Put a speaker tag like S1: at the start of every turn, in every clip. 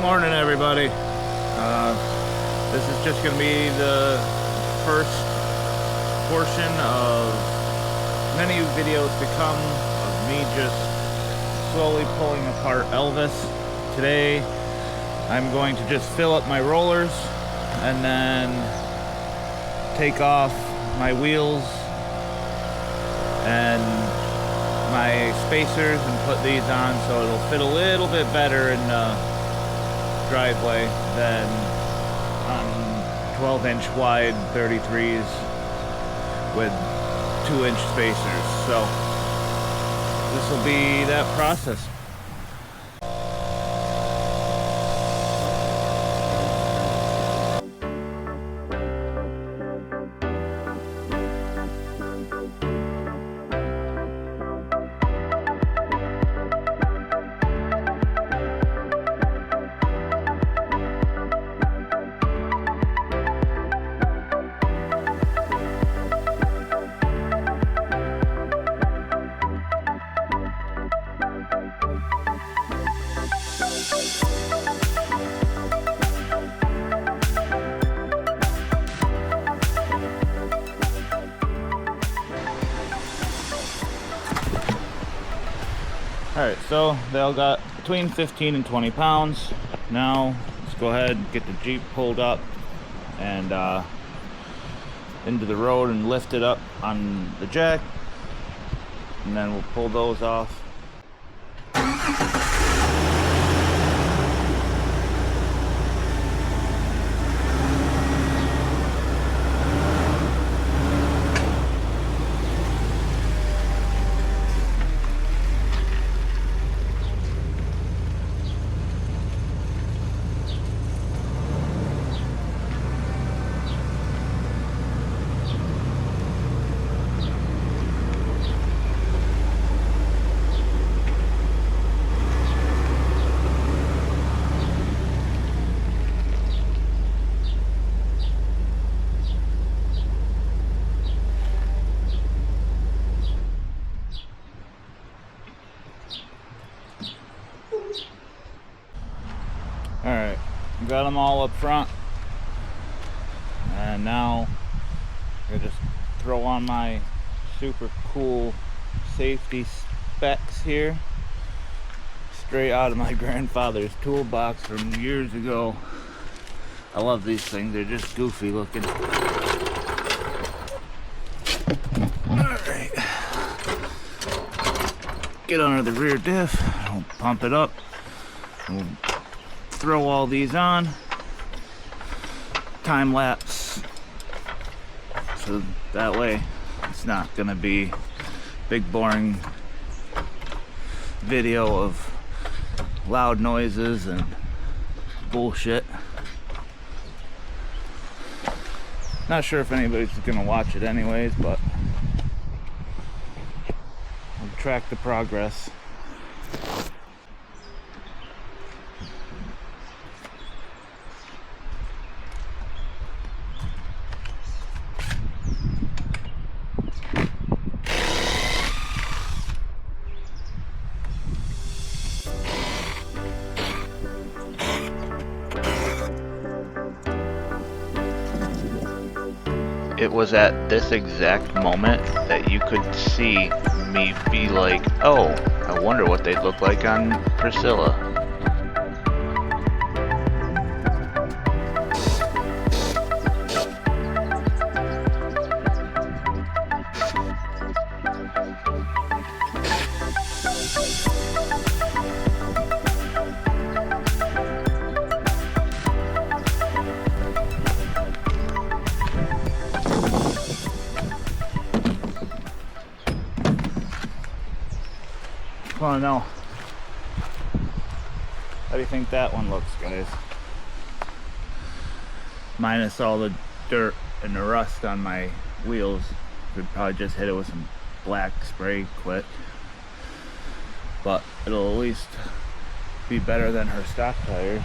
S1: Morning, everybody. This is just going to be the first portion of many videos to come of me just slowly pulling apart Elvis. Today I'm going to just fill up my rollers and then take off my wheels and my spacers and put these on so it'll fit a little bit better in driveway than on 12-inch wide 33s with 2-inch spacers. So this will be that process. Alright, so they all got between 15 and 20 pounds. Now, let's go ahead and get the Jeep pulled up and into the road and lift it up on the jack. And then we'll pull those off. Alright, got them all up front, and now I just throw on my super cool safety specs here, straight out of my grandfather's toolbox from years ago. I love these things, they're just goofy looking. Alright, get under the rear diff, we'll pump it up, we'll throw all these on, time lapse, so that way it's not gonna be big boring video of loud noises and bullshit. Not sure if anybody's gonna watch it anyways, but we'll track the progress. It was at this exact moment that you could see me be like, oh, I wonder what they'd look like on Priscilla. I want to know, how do you think that one looks, guys? Minus all the dirt and the rust on my wheels. Could probably just hit it with some black spray quick, but it'll at least be better than her stock tires.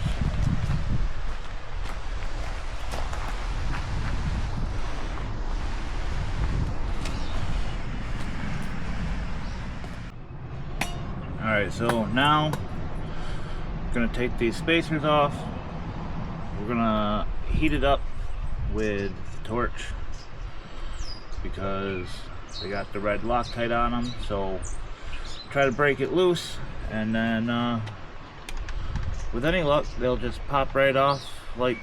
S1: Alright, so now gonna take these spacers off. We're gonna heat it up with the torch because they got the red Loctite on them. So try to break it loose, and then with any luck they'll just pop right off like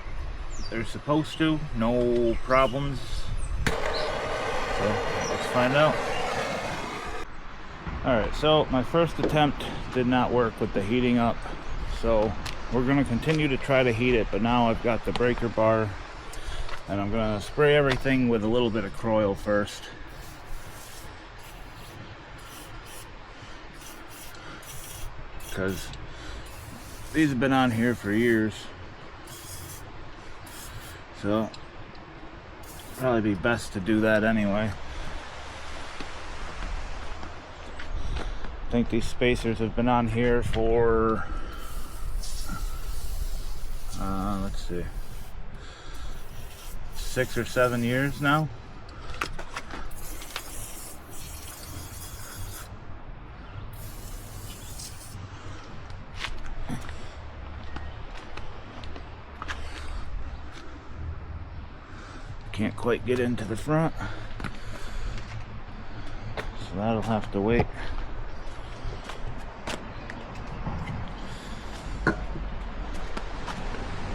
S1: they're supposed to, no problems. So let's find out. Alright, so my first attempt did not work with the heating up, so we're going to continue to try to heat it, but now I've got the breaker bar, and I'm going to spray everything with a little bit of Croil first. Because these have been on here for years, so probably be best to do that anyway. I think these spacers have been on here for let's see, 6 or 7 years now. Can't quite get into the front, so that'll have to wait.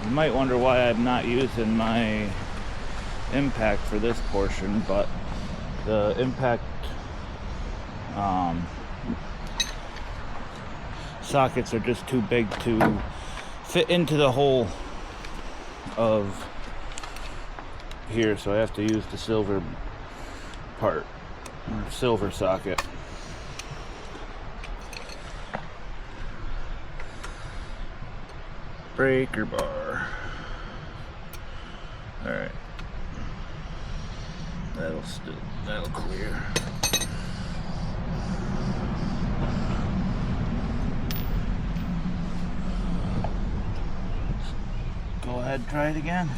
S1: You might wonder why I'm not using my impact for this portion, but the impact sockets are just too big to fit into the hole of here, so I have to use the silver part, or silver socket. Breaker bar. Alright. That'll clear. Go ahead, try it again.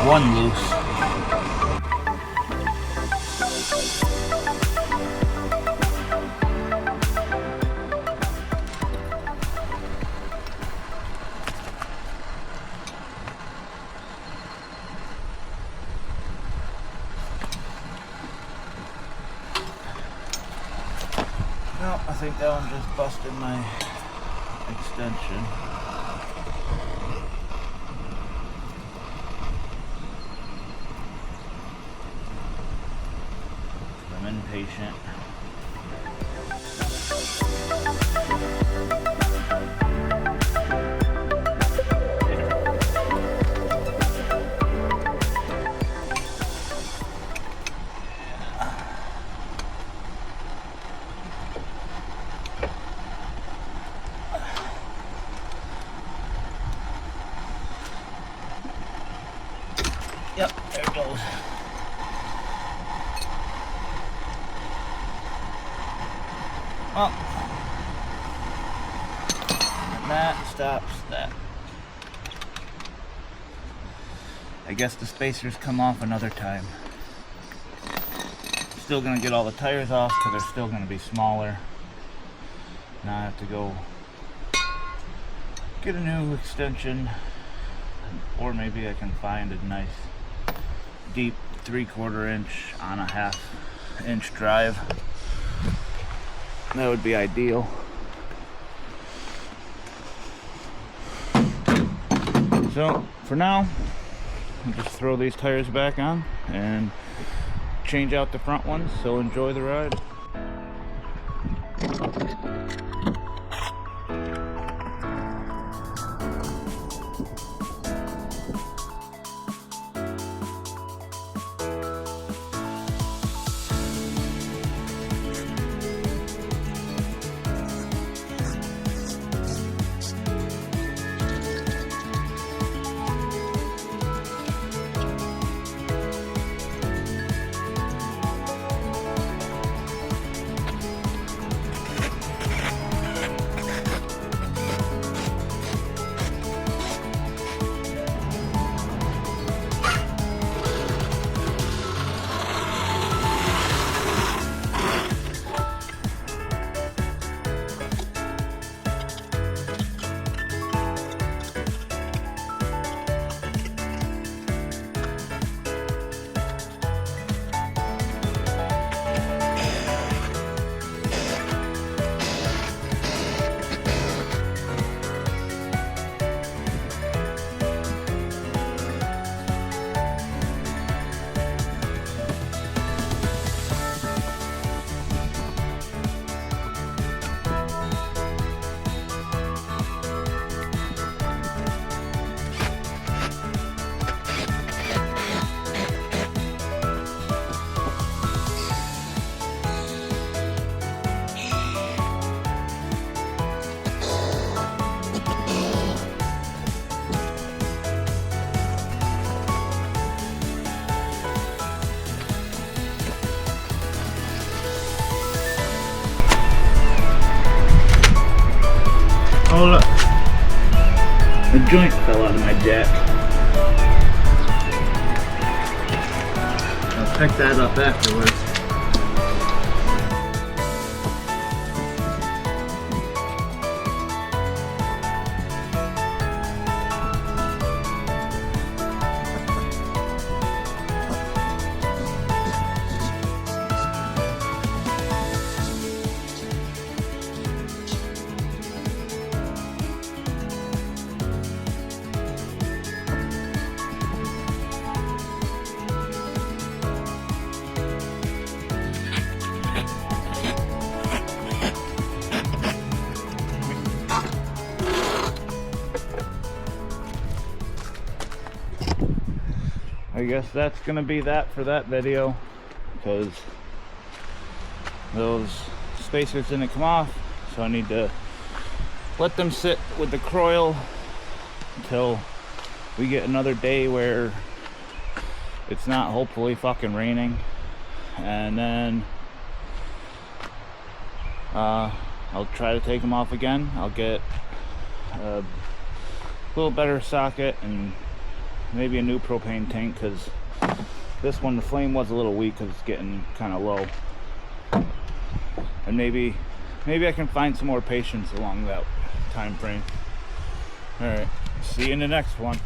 S1: One loose. No, I think that one just busted my extension. Impatient. Yep, there it goes. Well, and that stops that. I guess the spacers come off another time. Still gonna get all the tires off because they're still gonna be smaller. Now I have to go get a new extension, or maybe I can find a nice deep 3/4 inch on a 1/2 inch drive. That would be ideal. So for now, I'll just throw these tires back on and change out the front ones, so enjoy the ride. Oh look, a joint fell out of my jack. I'll pick that up afterwards. I guess that's gonna be that for that video, because those spacers didn't come off, so I need to let them sit with the coil until we get another day where it's not hopefully fucking raining, and then I'll try to take them off again. I'll get a little better socket and maybe a new propane tank, because this one, the flame was a little weak because it's getting kind of low. And maybe I can find some more patience along that time frame. All right, see you in the next one.